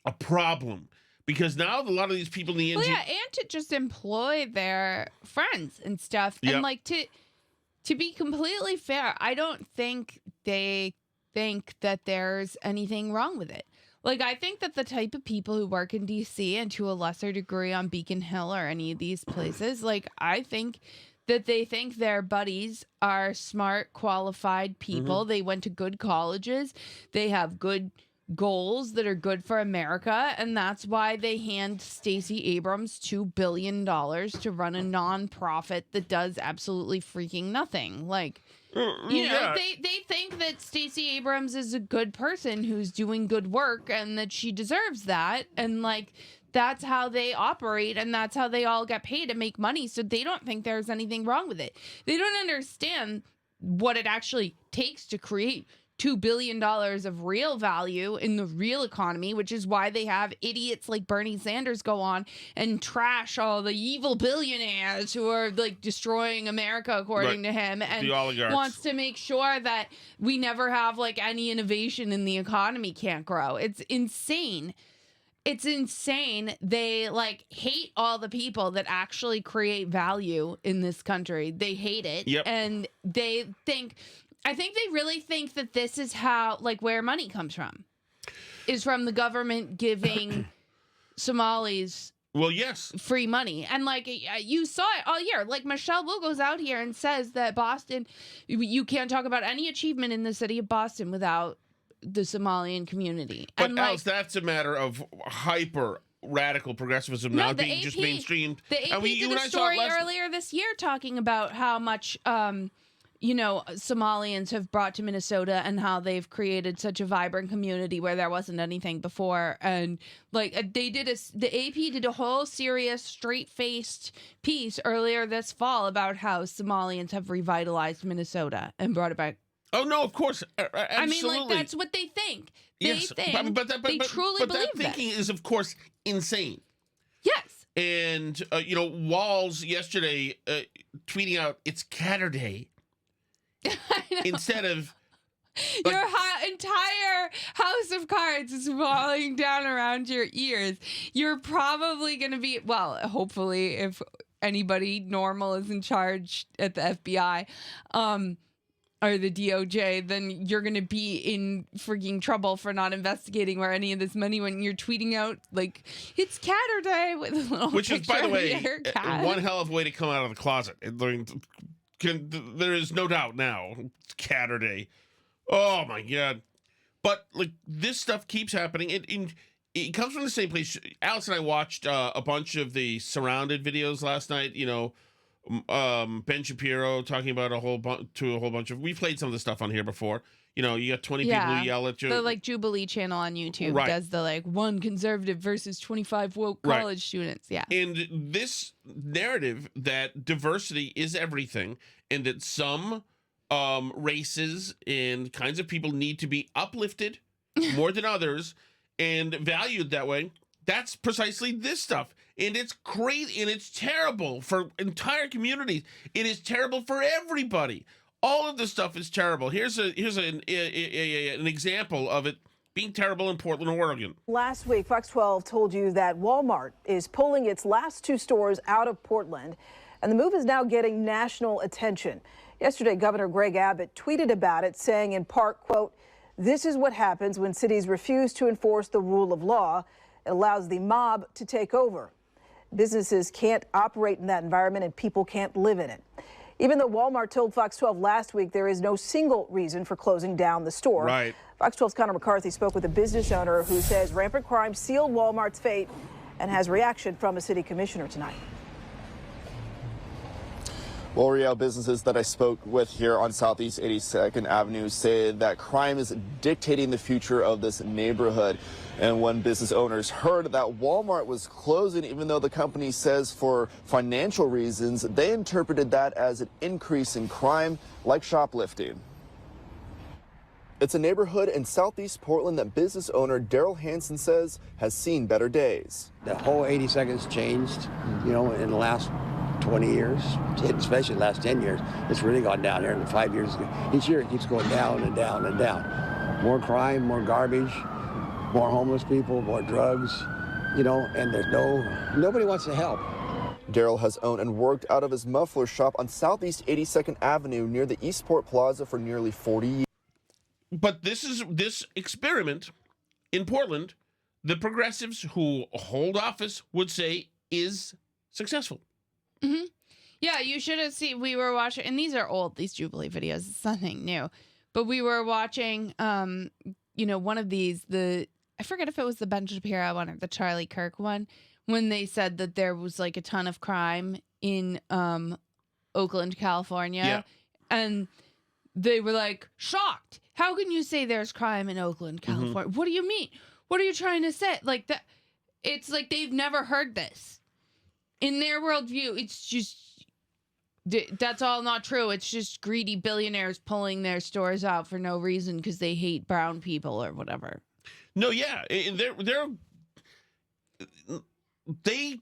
Speaker 1: a problem because now a lot of these people in the
Speaker 2: Well,
Speaker 1: NGO...
Speaker 2: yeah, and to just employ their friends and stuff.
Speaker 1: Yep.
Speaker 2: And like to be completely fair, I don't think they think that there's anything wrong with it. Like, I think that the type of people who work in DC and to a lesser degree on Beacon Hill or any of these places, like, I think that they think their buddies are smart, qualified people. They went to good colleges. They have good goals that are good for America. And that's why they hand Stacey Abrams $2 billion to run a nonprofit that does absolutely freaking nothing. Like, you know, they think that Stacey Abrams is a good person who's doing good work and that she deserves that. And like, that's how they operate and that's how they all get paid to make money. So they don't think there's anything wrong with it. They don't understand what it actually takes to create $2 billion of real value in the real economy, which is why they have idiots like Bernie Sanders go on and trash all the evil billionaires who are like destroying America, according to him, and
Speaker 1: The oligarchs.
Speaker 2: wants to make sure that we never have like any innovation in the economy can't grow. It's insane. It's insane. They like hate all the people that actually create value in this country. They hate it.
Speaker 1: Yep.
Speaker 2: And I think they really think that this is how, like, where money comes from, is from the government giving Somalis
Speaker 1: Well, yes.
Speaker 2: free money. And, like, you saw it all year. Like, Michelle Wu goes out here and says that Boston, you can't talk about any achievement in the city of Boston without the Somalian community.
Speaker 1: But
Speaker 2: and, like,
Speaker 1: else, that's a matter of hyper radical progressivism
Speaker 2: No,
Speaker 1: now
Speaker 2: the
Speaker 1: being
Speaker 2: AP
Speaker 1: just mainstreamed.
Speaker 2: The
Speaker 1: And
Speaker 2: AP
Speaker 1: you
Speaker 2: did
Speaker 1: and
Speaker 2: a
Speaker 1: I saw it
Speaker 2: story
Speaker 1: last-
Speaker 2: earlier this year talking about how much, Somalians have brought to Minnesota and how they've created such a vibrant community where there wasn't anything before. And like the AP did a whole serious, straight-faced piece earlier this fall about how Somalians have revitalized Minnesota and brought it back.
Speaker 1: Oh, no, of course. Absolutely.
Speaker 2: I mean, like, that's what they think. They think they truly believe
Speaker 1: that thinking is, of course, insane.
Speaker 2: Yes.
Speaker 1: And, Walls yesterday tweeting out, it's Catterday. Instead of...
Speaker 2: Your entire house of cards is falling down around your ears. You're probably going to be, well, hopefully, if anybody normal is in charge at the FBI, are the DOJ, then you're going to be in freaking trouble for not investigating where any of this money went. You're tweeting out, like, it's Catter Day with a little
Speaker 1: Which is, by the way,
Speaker 2: your cat.
Speaker 1: one hell of a way to come out of the closet. There is no doubt now. It's Catter Day. Oh, my God. But, like, this stuff keeps happening. It comes from the same place. Alex and I watched a bunch of the Surrounded videos last night, you know, Ben Shapiro talking about a whole bunch of. We played some of the stuff on here before. You know, you got 20 people who yell at you.
Speaker 2: The like Jubilee channel on YouTube does the like one conservative versus 25 woke college students. Yeah.
Speaker 1: And this narrative that diversity is everything, and that some races and kinds of people need to be uplifted more than others and valued that way. That's precisely this stuff. And it's crazy, and it's terrible for entire communities. It is terrible for everybody. All of this stuff is terrible. Here's an example of it being terrible in Portland, Oregon.
Speaker 6: Last week, Fox 12 told you that Walmart is pulling its last 2 stores out of Portland, and the move is now getting national attention. Yesterday, Governor Greg Abbott tweeted about it, saying in part, quote, "This is what happens when cities refuse to enforce the rule of law. It allows the mob to take over. Businesses can't operate in that environment and people can't live in it." Even though Walmart told Fox 12 last week there is no single reason for closing down the store.
Speaker 1: Right.
Speaker 6: Fox 12's Connor McCarthy spoke with a business owner who says rampant crime sealed Walmart's fate and has reaction from a city commissioner tonight.
Speaker 7: Well, Riel, businesses that I spoke with here on Southeast 82nd Avenue say that crime is dictating the future of this neighborhood. And when business owners heard that Walmart was closing, even though the company says for financial reasons, they interpreted that as an increase in crime, like shoplifting. It's a neighborhood in Southeast Portland that business owner Daryl Hansen says has seen better days.
Speaker 8: The whole 82nd's changed, you know, in the last 20 years, especially the last 10 years. It's really gone down here in 5 years. Each year it keeps going down and down and down. More crime, more garbage, more homeless people, more drugs, you know, and nobody wants to help.
Speaker 7: Daryl has owned and worked out of his muffler shop on Southeast 82nd Avenue near the Eastport Plaza for nearly 40 years.
Speaker 1: But this experiment in Portland, the progressives who hold office would say is successful.
Speaker 2: Mm-hmm. Yeah, you should have seen. We were watching, and these are old. These Jubilee videos. It's nothing new, but we were watching. You know, one of these. I forget if it was the Ben Shapiro one or the Charlie Kirk one, when they said that there was like a ton of crime in Oakland, California,
Speaker 1: yeah.
Speaker 2: And they were like shocked. How can you say there's crime in Oakland, California? Mm-hmm. What do you mean? What are you trying to say? Like that? It's like they've never heard this. In their worldview, it's just, that's all not true. It's just greedy billionaires pulling their stores out for no reason because they hate brown people or whatever.
Speaker 1: No, yeah.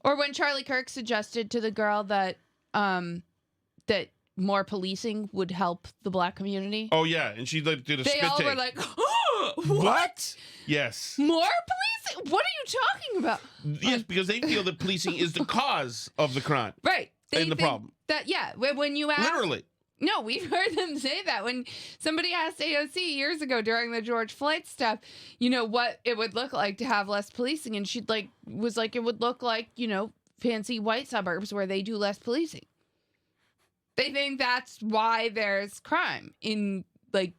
Speaker 2: Or when Charlie Kirk suggested to the girl that that more policing would help the black community.
Speaker 1: Oh, yeah. And she did a spit take.
Speaker 2: They all were like, oh, what?
Speaker 1: Yes.
Speaker 2: More policing? What are you talking about?
Speaker 1: Yes, because they feel that policing is the cause of the crime.
Speaker 2: Right.
Speaker 1: And the problem.
Speaker 2: That, yeah. When you ask.
Speaker 1: Literally.
Speaker 2: No, we've heard them say that. When somebody asked AOC years ago during the George Floyd stuff, you know, what it would look like to have less policing. And she was like, it would look like, you know, fancy white suburbs where they do less policing. They think that's why there's crime in like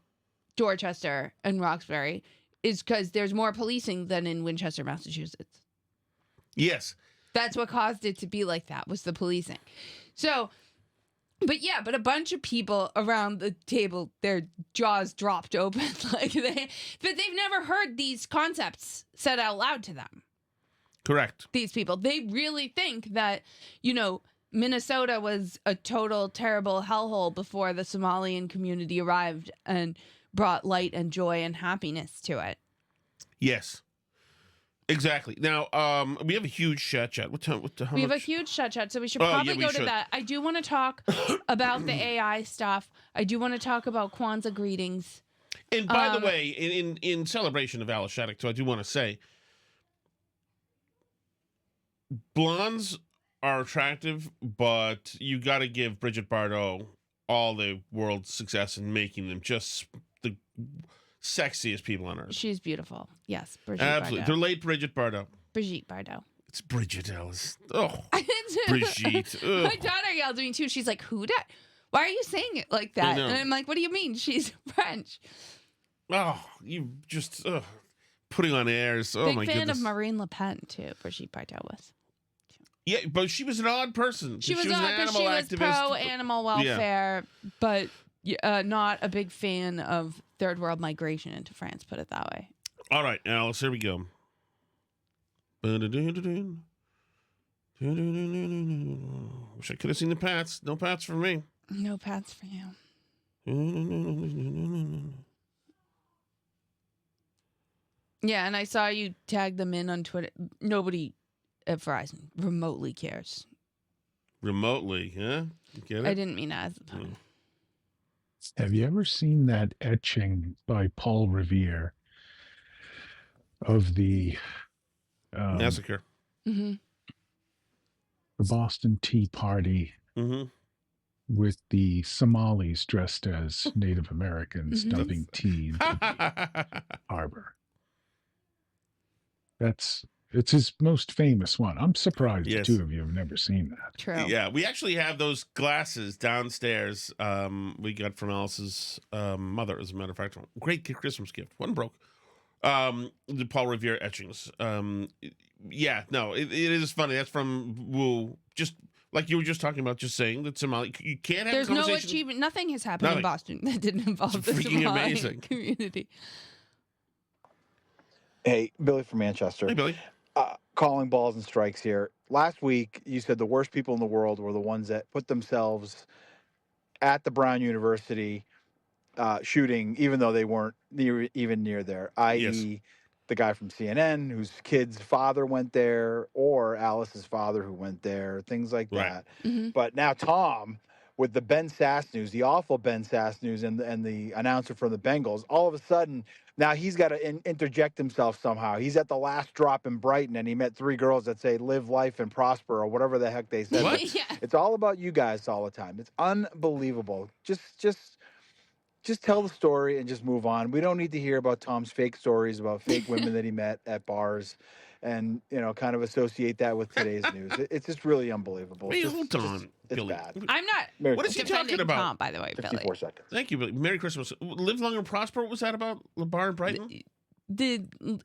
Speaker 2: Dorchester and Roxbury, is because there's more policing than in Winchester, Massachusetts.
Speaker 1: Yes.
Speaker 2: That's what caused it to be like that, was the policing. So, but a bunch of people around the table, their jaws dropped open. But they've never heard these concepts said out loud to them.
Speaker 1: Correct.
Speaker 2: These people, they really think that, you know, Minnesota was a total terrible hellhole before the Somalian community arrived and brought light and joy and happiness to it.
Speaker 1: Yes. Exactly. Now, we have a huge chat.
Speaker 2: We have a huge chat, so we should probably go to that. I do want to talk about the AI stuff. I do want to talk about Kwanzaa greetings.
Speaker 1: And by the way, in celebration of Alice Shattuck, so I do want to say, blondes are attractive, but you got to give Bridget Bardot all the world's success in making them just the sexiest people on earth.
Speaker 2: She's beautiful. Yes, Brigitte
Speaker 1: Absolutely.
Speaker 2: Bardot.
Speaker 1: The late Brigitte Bardot.
Speaker 2: Brigitte Bardot.
Speaker 1: It's Bridget Ellis. Oh, Brigitte. Ugh.
Speaker 2: My daughter yelled at me too. She's like, "Who that? Why are you saying it like that?"
Speaker 1: know.
Speaker 2: And I'm like, "What do you mean? She's French."
Speaker 1: Oh, you just putting on airs. Oh,
Speaker 2: Big
Speaker 1: my
Speaker 2: fan
Speaker 1: goodness.
Speaker 2: of Marine Le Pen too. Brigitte Bardot was.
Speaker 1: Yeah, but she was an odd person.
Speaker 2: She was
Speaker 1: an
Speaker 2: odd because
Speaker 1: animal
Speaker 2: she was
Speaker 1: activist.
Speaker 2: pro animal welfare, but not a big fan of third world migration into France. Put it that way.
Speaker 1: All right, Alice, here we go. Wish I could have seen the Pats. No Pats for me.
Speaker 2: No Pats for you. Yeah, and I saw you tag them in on Twitter. Nobody at Verizon remotely cares.
Speaker 1: Remotely, huh? You get it?
Speaker 2: I didn't mean that as a pun.
Speaker 9: Have you ever seen that etching by Paul Revere of the
Speaker 1: Massacre.
Speaker 2: Mm-hmm.
Speaker 9: the Boston Tea Party
Speaker 1: Mm-hmm.
Speaker 9: with the Somalis dressed as Native Americans dumping tea into the harbor? It's his most famous one. I'm surprised
Speaker 1: Yes.
Speaker 9: the two of you have never seen that.
Speaker 2: True.
Speaker 1: Yeah, we actually have those glasses downstairs. We got from Alice's mother, as a matter of fact. Great Christmas gift. One broke. The Paul Revere etchings. Yeah, no, it is funny. That's from Wu. Just like you were just talking about, just saying that Somali. You can't have
Speaker 2: There's
Speaker 1: a
Speaker 2: no
Speaker 1: conversation.
Speaker 2: achievement. Nothing has happened in
Speaker 1: Nothing.
Speaker 2: Boston that didn't involve
Speaker 1: It's
Speaker 2: the
Speaker 1: freaking
Speaker 2: Somali
Speaker 1: amazing.
Speaker 2: community.
Speaker 10: Hey, Billy from Manchester.
Speaker 1: Hey, Billy.
Speaker 10: Calling balls and strikes here. Last week, you said the worst people in the world were the ones that put themselves at the Brown University shooting, even though they weren't even near there, i.e.,
Speaker 1: Yes.
Speaker 10: the guy from CNN whose kid's father went there, or Alice's father who went there, things like
Speaker 1: Right.
Speaker 10: that.
Speaker 2: Mm-hmm.
Speaker 10: But now Tom, with the Ben Sass news, the awful Ben Sass news, and the announcer from the Bengals, all of a sudden now he's got to interject himself somehow. He's at the last drop in Brighton, and he met 3 girls that say "live life and prosper" or whatever the heck they said.
Speaker 1: What?
Speaker 2: Yeah.
Speaker 10: It's all about you guys all the time. It's unbelievable. Just tell the story and just move on. We don't need to hear about Tom's fake stories about fake women that he met at bars, and kind of associate that with today's news. It's just really unbelievable.
Speaker 1: Wait,
Speaker 10: It's
Speaker 1: hold on,
Speaker 10: it's
Speaker 1: Billy.
Speaker 10: bad.
Speaker 2: I'm not
Speaker 10: Merry
Speaker 1: What is he
Speaker 10: Christmas.
Speaker 1: talking
Speaker 2: defending
Speaker 1: about?
Speaker 2: Tom, by the way, Billy.
Speaker 10: 54 seconds.
Speaker 1: Thank you, Billy. Merry Christmas. Live long and prosper. What was that about? The bar in Brighton?
Speaker 2: The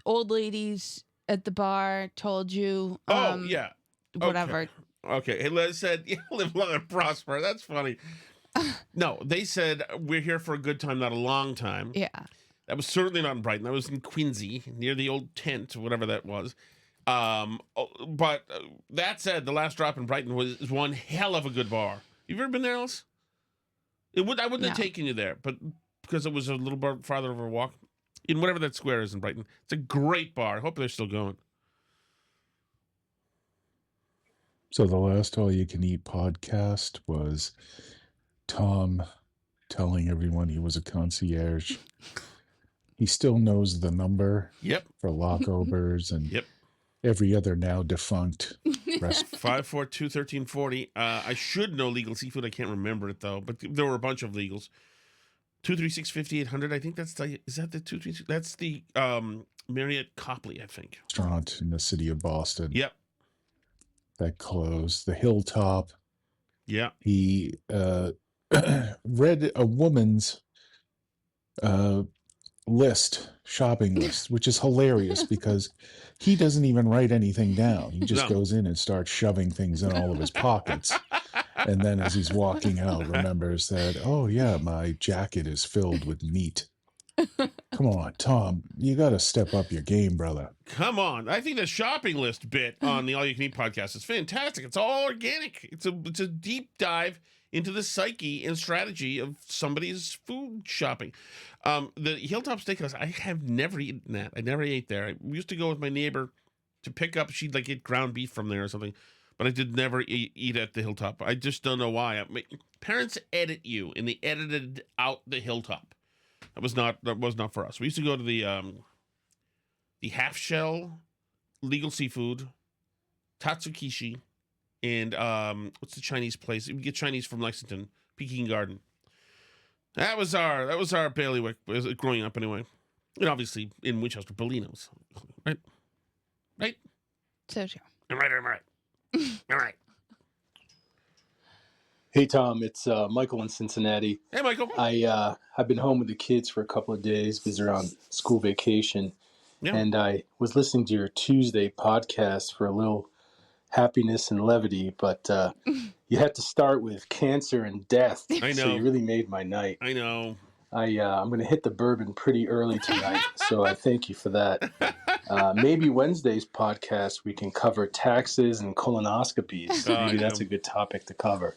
Speaker 2: old ladies at the bar told you.
Speaker 1: Oh, yeah.
Speaker 2: Whatever.
Speaker 1: Okay. Hey, Liz said, yeah, live long and prosper. That's funny. No, they said, we're here for a good time, not a long time.
Speaker 2: Yeah.
Speaker 1: That was certainly not in Brighton. That was in Quincy, near the old tent, whatever that was. But that said, the last drop in Brighton was one hell of a good bar. You've ever been there, Alice? I wouldn't have
Speaker 2: No.
Speaker 1: taken you there, but because it was a little bit farther of a walk. In whatever that square is in Brighton. It's a great bar. I hope they're still going.
Speaker 9: So the last All You Can Eat podcast was Tom telling everyone he was a concierge. He still knows the number
Speaker 1: Yep.
Speaker 9: for lockovers and
Speaker 1: Yep.
Speaker 9: every other now defunct restaurant.
Speaker 1: 542-1340. I should know Legal Seafood. I can't remember it, though. But there were a bunch of legals. 236-5800. I think that's the... Is that the 236? That's the Marriott Copley, I think.
Speaker 9: Restaurant in the city of Boston
Speaker 1: Yep.
Speaker 9: that closed. The Hilltop.
Speaker 1: Yeah.
Speaker 9: He read a woman's shopping list, which is hilarious because he doesn't even write anything down. He just
Speaker 1: No.
Speaker 9: goes in and starts shoving things in all of his pockets. And then as he's walking out, remembers that, oh, yeah, my jacket is filled with meat. Come on, Tom, you got to step up your game, brother.
Speaker 1: Come on. I think the shopping list bit on the All You Can Eat podcast is fantastic. It's all organic. It's a deep dive into the psyche and strategy of somebody's food shopping. The Hilltop Steakhouse, I have never eaten that. I never ate there. I used to go with my neighbor to pick up. She'd like get ground beef from there or something. But I did never eat at the Hilltop. I just don't know why. Parents edit you, and they edited out the Hilltop. That was not for us. We used to go to the Half Shell, Legal Seafood, Tatsukishi, and what's the Chinese place? We get Chinese from Lexington, Peking Garden. That was our bailiwick growing up anyway. And obviously in Winchester, Bolinos. Right? Right?
Speaker 2: So true.
Speaker 1: I'm right. All right.
Speaker 11: Hey Tom, it's Michael in Cincinnati.
Speaker 1: Hey, Michael.
Speaker 11: I've been home with the kids for a couple of days because they're on school vacation,
Speaker 1: Yeah.
Speaker 11: and I was listening to your Tuesday podcast for a little happiness and levity, but you had to start with cancer and death.
Speaker 1: I
Speaker 11: So
Speaker 1: know.
Speaker 11: you really made my night.
Speaker 1: I know.
Speaker 11: I'm going to hit the bourbon pretty early tonight, so I thank you for that. Maybe Wednesday's podcast we can cover taxes and colonoscopies. Maybe that's a good topic to cover.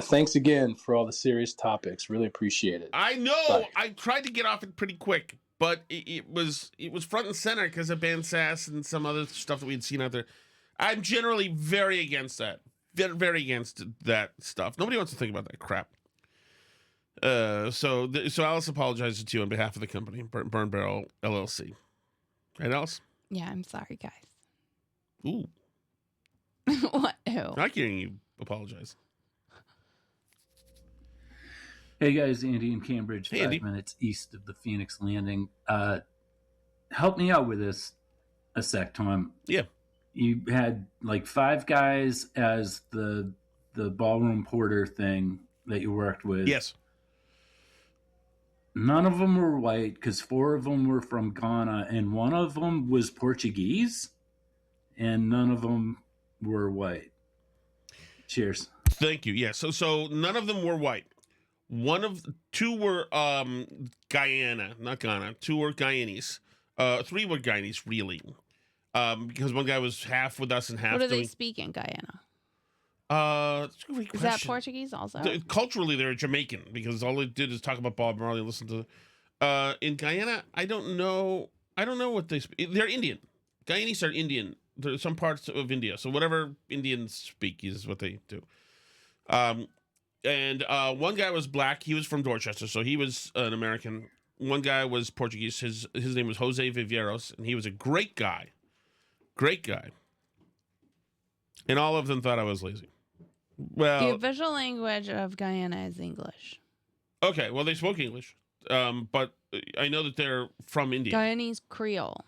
Speaker 11: Thanks again for all the serious topics. Really appreciate it.
Speaker 1: I know.
Speaker 11: Bye.
Speaker 1: I tried to get off it pretty quick, but it was front and center because of Ben Sass and some other stuff that we'd seen out there. I'm generally very against that. Very, very against that stuff. Nobody wants to think about that crap. So Alice apologizes to you on behalf of the company, Burn Barrel LLC. Right, Alice?
Speaker 2: Yeah, I'm sorry, guys.
Speaker 1: Ooh.
Speaker 2: What? Ew.
Speaker 1: I like hearing you apologize.
Speaker 12: Hey guys, Andy in Cambridge,
Speaker 1: Hey,
Speaker 12: 5
Speaker 1: Andy.
Speaker 12: minutes east of the Phoenix Landing. Help me out with this a sec, Tom.
Speaker 1: Yeah.
Speaker 12: You had like 5 guys as the ballroom porter thing that you worked with.
Speaker 1: Yes.
Speaker 12: None of them were white because 4 of them were from Ghana and 1 of them was Portuguese and none of them were white. Cheers.
Speaker 1: Thank you. Yeah. So none of them were white. 2 were Guyana, not Ghana. 2 were Guyanese. 3 were Guyanese, really. Because one guy was half with us and half.
Speaker 2: What do they
Speaker 1: doing,
Speaker 2: speak in Guyana?
Speaker 1: That's a great
Speaker 2: Is
Speaker 1: question.
Speaker 2: that Portuguese also?
Speaker 1: Culturally, they're Jamaican because all they did is talk about Bob Marley and listen to. In Guyana, I don't know. I don't know what they speak. They're Indian. Guyanese are Indian. There's some parts of India. So whatever Indians speak is what they do. And one guy was black. He was from Dorchester, so he was an American. One guy was Portuguese. His name was Jose Viveiros, and he was a great guy. Great guy. And all of them thought I was lazy. Well,
Speaker 2: The official language of Guyana is English.
Speaker 1: okay. Well, they spoke English, but I know that they're from India.
Speaker 2: Guyanese Creole.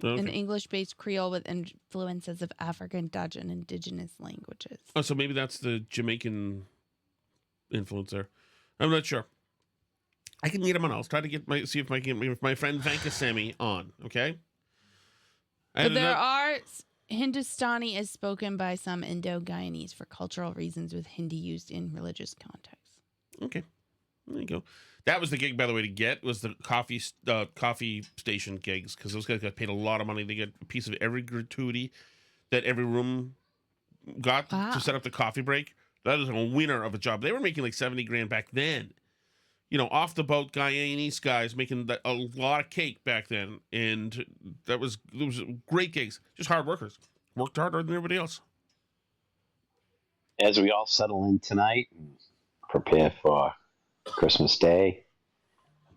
Speaker 1: Okay.
Speaker 2: An English-based Creole with influences of African, Dutch, and indigenous languages.
Speaker 1: Oh, so maybe that's the Jamaican influence there. I'm not sure. I can get him on. I'll try to see if I can get my friend Vanka Sami on. Okay.
Speaker 2: But there are Hindustani is spoken by some Indo-Guyanese for cultural reasons, with Hindi used in religious contexts.
Speaker 1: Okay, there you go. That was the gig, by the way, to get was the coffee station gigs, because those guys got paid a lot of money. They get a piece of every gratuity that every room got to set up the coffee break. That is a winner of a job. They were making like 70 grand back then. You know, off the boat Guyanese guys making a lot of cake back then, and those was great gigs. Just hard workers, worked harder than everybody else.
Speaker 13: As we all settle in tonight and prepare for Christmas Day,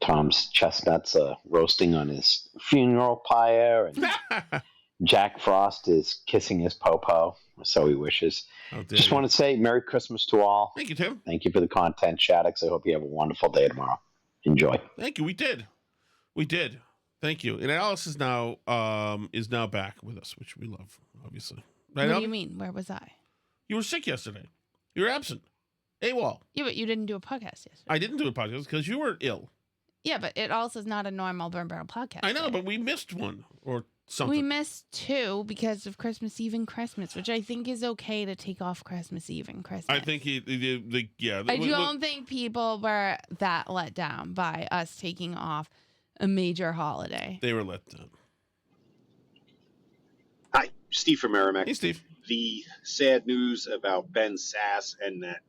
Speaker 13: Tom's chestnuts are roasting on his funeral pyre, and Jack Frost is kissing his popo, so he wishes. Just want to say Merry Christmas to all.
Speaker 1: Thank you, Tim.
Speaker 13: Thank you for the content, Shattocks. I hope you have a wonderful day tomorrow. Enjoy.
Speaker 1: Thank you. We did. Thank you. And Alice is now back with us, which we love, obviously. Right,
Speaker 2: What
Speaker 1: Al?
Speaker 2: do you mean? Where was I?
Speaker 1: You were sick yesterday. You were absent. AWOL.
Speaker 2: Yeah, but you didn't do a podcast yesterday.
Speaker 1: I didn't do a podcast because you were ill.
Speaker 2: Yeah, but it also is not a normal Burn Barrel podcast.
Speaker 1: I know, but we missed one or something.
Speaker 2: We missed 2 because of Christmas Eve and Christmas, which I think is okay to take off Christmas Eve and Christmas.
Speaker 1: I think yeah.
Speaker 2: I don't think people were that let down by us taking off a major holiday.
Speaker 1: They were let down.
Speaker 14: Hi, Steve from Merrimack.
Speaker 1: Hey, Steve.
Speaker 14: The sad news about Ben Sass and that,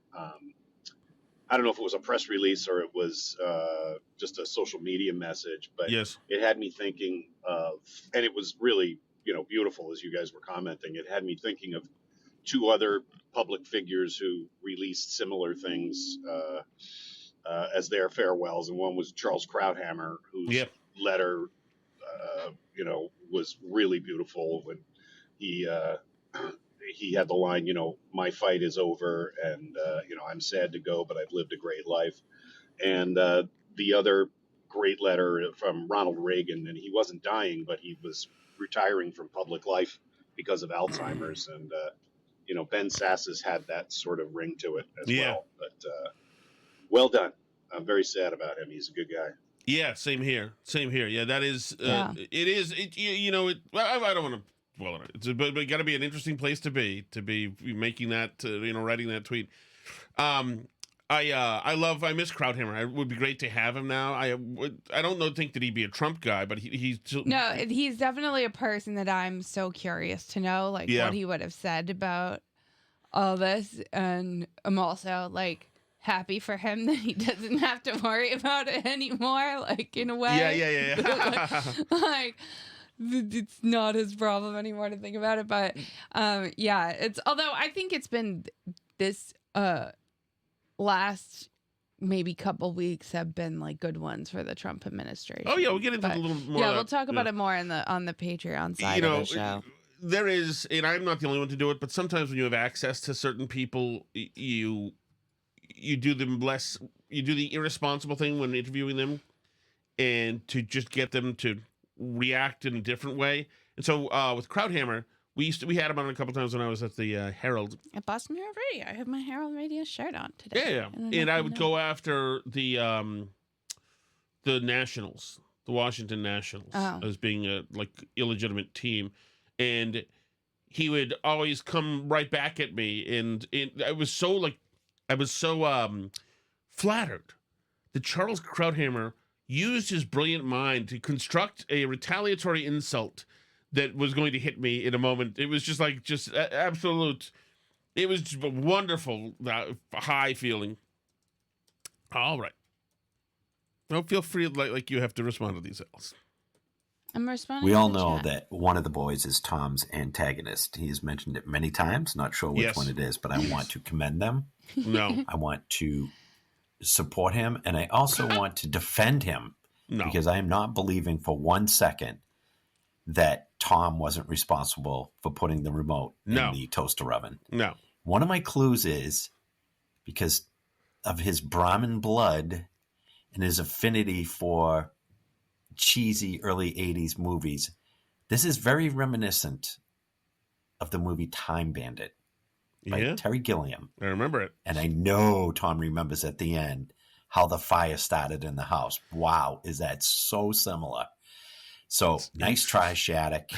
Speaker 14: I don't know if it was a press release or it was just a social media message, but
Speaker 1: yes,
Speaker 14: it had me thinking of, and it was really, beautiful as you guys were commenting. It had me thinking of 2 other public figures who released similar things as their farewells, and one was Charles Krauthammer, whose letter, was really beautiful when he had the line, my fight is over, and I'm sad to go, but I've lived a great life. and the other great letter from Ronald Reagan, and he wasn't dying, but he was retiring from public life because of Alzheimer's, and Ben Sass has had that sort of ring to it as well. But well done. I'm very sad about him. He's a good guy.
Speaker 1: Yeah, same here. Same here. Yeah, that is. It is. I don't want to dwell on it. But it got to be an interesting place to be making that. Writing that tweet. I miss Krauthammer. It would be great to have him now. I don't think that he'd be a Trump guy, but he's
Speaker 2: no, he's definitely a person that I'm so curious to know, like what he would have said about all this, and I'm also like happy for him that he doesn't have to worry about it anymore. Like in a way,
Speaker 1: yeah.
Speaker 2: like it's not his problem anymore to think about it. But it's although I think it's been this last maybe couple weeks have been like good ones for the Trump administration.
Speaker 1: Oh yeah, we'll get into a little more.
Speaker 2: Yeah, we'll talk about it more on the Patreon side of the show.
Speaker 1: There is, and I'm not the only one to do it, but sometimes when you have access to certain people, you do them less. You do the irresponsible thing when interviewing them, and to just get them to react in a different way. And so with Krauthammer, we had him on a couple times when I was at the Herald.
Speaker 2: At Boston Herald Radio. I have my Herald Radio shirt on today.
Speaker 1: Yeah. And I would go after the Nationals, the Washington Nationals, as being a illegitimate team. And he would always come right back at me. And I was so flattered that Charles Krauthammer used his brilliant mind to construct a retaliatory insult that was going to hit me in a moment. It was just absolute. It was just a wonderful high feeling. All right. Don't feel free like you have to respond to these else.
Speaker 2: I'm responding.
Speaker 15: We all know that one of the boys is Tom's antagonist. He's mentioned it many times. Not sure which one it is, but I want to commend them.
Speaker 1: No.
Speaker 15: I want to support him, and I also want to defend him because I am not believing for 1 second that Tom wasn't responsible for putting the remote in the toaster oven.
Speaker 1: No.
Speaker 15: One of my clues is because of his Brahmin blood and his affinity for cheesy early 80s movies. This is very reminiscent of the movie Time Bandit by Terry Gilliam.
Speaker 1: I remember it.
Speaker 15: And I know Tom remembers at the end how the fire started in the house. Wow, is that so similar? So nice try, Shattuck.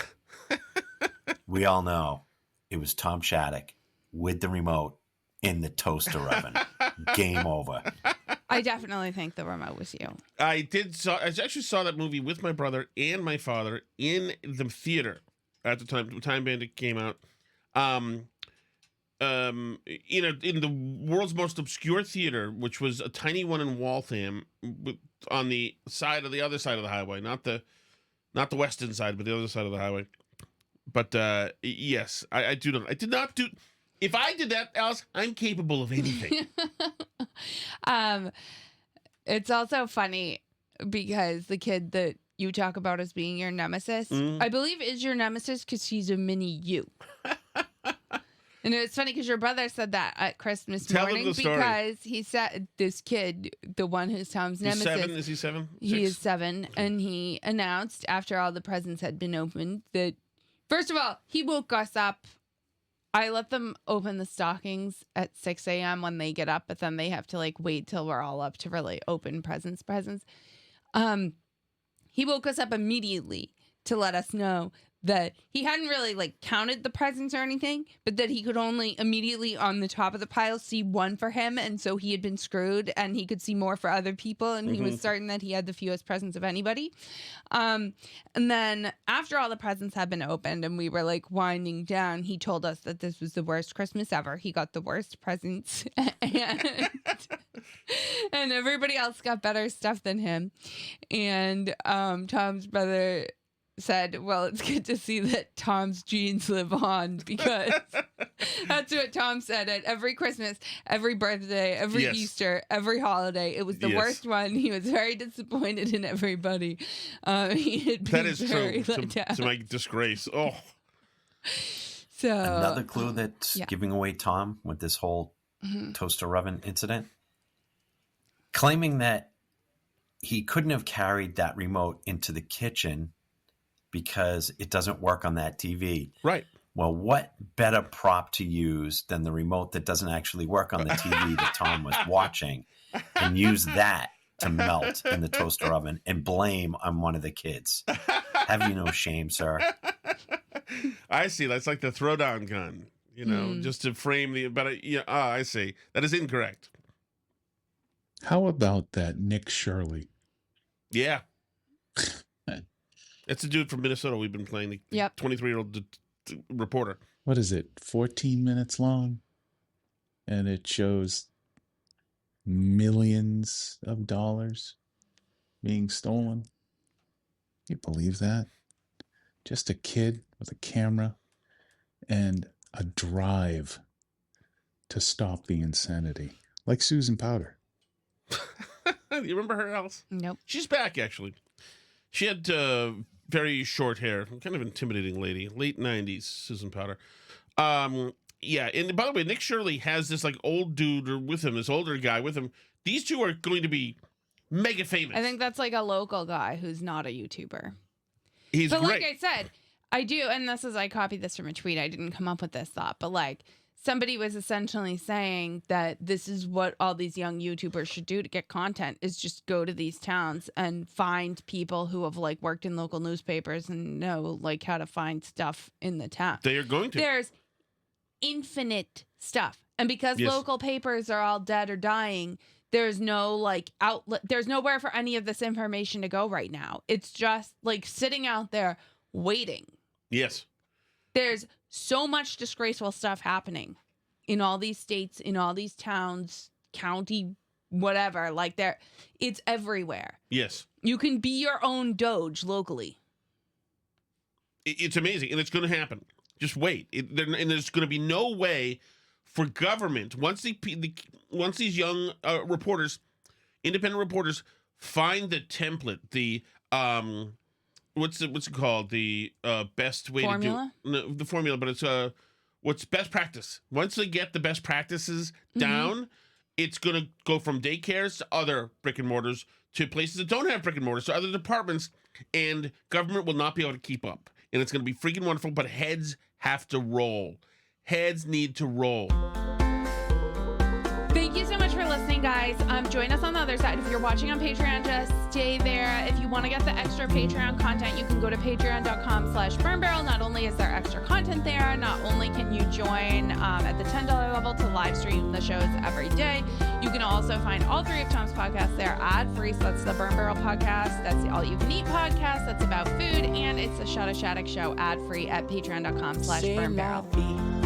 Speaker 15: We all know it was Tom Shattuck with the remote in the toaster oven. Game over.
Speaker 2: I definitely think the remote was you.
Speaker 1: I actually saw that movie with my brother and my father in the theater at the time Time Bandit came out. In the world's most obscure theater, which was a tiny one in Waltham, on the other side of the highway, not the western side, but the other side of the highway. But yes, I do not. I did not do. If I did that, Alice, I'm capable of anything.
Speaker 2: It's also funny because the kid that you talk about as being your nemesis, I believe is your nemesis because she's a mini you. And it's funny because your brother said that at Christmas morning because he said this kid, the one who's Tom's nemesis.
Speaker 1: Is he 7?
Speaker 2: He is 7. And he announced after all the presents had been opened that, first of all, he woke us up. I let them open the stockings at 6 a.m. when they get up, but then they have to wait till we're all up to really open presents. He woke us up immediately to let us know that he hadn't really counted the presents or anything, but that he could only immediately on the top of the pile see one for him. And so he had been screwed and he could see more for other people. And he was certain that he had the fewest presents of anybody. And then after all the presents had been opened and we were winding down, he told us that this was the worst Christmas ever. He got the worst presents and everybody else got better stuff than him. And Tom's brother said, well, it's good to see that Tom's genes live on, because that's what Tom said at every Christmas, every birthday, every Easter, every holiday. It was the worst one. He was very disappointed in everybody. He had been very let down.
Speaker 1: To my disgrace. Oh.
Speaker 2: So
Speaker 15: another clue that's giving away Tom with this whole toaster oven incident. claiming that he couldn't have carried that remote into the kitchen because it doesn't work on that TV.
Speaker 1: Right.
Speaker 15: Well, what better prop to use than the remote that doesn't actually work on the TV that Tom was watching, and use that to melt in the toaster oven and blame on one of the kids? Have you no shame, sir?
Speaker 1: I see. That's like the throwdown gun, just to frame the. But I see. That is incorrect.
Speaker 9: How about that Nick Shirley?
Speaker 1: Yeah. It's a dude from Minnesota we've been playing. The 23-year-old reporter.
Speaker 9: What is it? 14 minutes long, and it shows millions of dollars being stolen. You believe that? Just a kid with a camera and a drive to stop the insanity, like Susan Powder.
Speaker 1: You remember her, Alice?
Speaker 2: Nope.
Speaker 1: She's back, actually. She had very short hair, kind of intimidating lady, late 90s, Susan Powder. Yeah, and by the way, Nick Shirley has this like old dude with him, this older guy with him. These two are going to be mega famous.
Speaker 2: I think that's like a local guy who's not a YouTuber.
Speaker 1: He's
Speaker 2: but
Speaker 1: great.
Speaker 2: Like I said, I do, and I copied this from a tweet. I didn't come up with this thought, but like somebody was essentially saying that this is what all these young YouTubers should do to get content, is just go to these towns and find people who have like worked in local newspapers and know like how to find stuff in the town.
Speaker 1: They are going to.
Speaker 2: There's infinite stuff. And because local papers are all dead or dying, there's no like outlet. There's nowhere for any of this information to go right now. It's just like sitting out there waiting.
Speaker 1: Yes.
Speaker 2: There's so much disgraceful stuff happening in all these states, in all these towns, county, whatever. Like it's everywhere.
Speaker 1: Yes.
Speaker 2: You can be your own Doge locally.
Speaker 1: It's amazing, and it's going to happen. Just wait. And there's going to be no way for government, once these young reporters, independent reporters, find the template, the what's it called, the best way
Speaker 2: formula?
Speaker 1: to do the formula, but it's what's best practice. Once they get the best practices down, it's going to go from daycares to other brick and mortars to places that don't have brick and mortars, to other departments, and government will not be able to keep up. And it's going to be freaking wonderful, but heads have to roll. Heads need to roll.
Speaker 2: Thank you so much for listening, guys. Join us on the other side. If you're watching on Patreon, just stay there. If you want to get the extra Patreon content, you can go to patreon.com/burnbarrel. Not only is there extra content there, not only can you join at the $10 level to live stream the shows every day, you can also find all three of Tom's podcasts there ad-free. So that's the Burn Barrel podcast, that's the All You Can Eat podcast, that's about food, and it's the Shattuck Show ad-free at patreon.com/burnbarrel.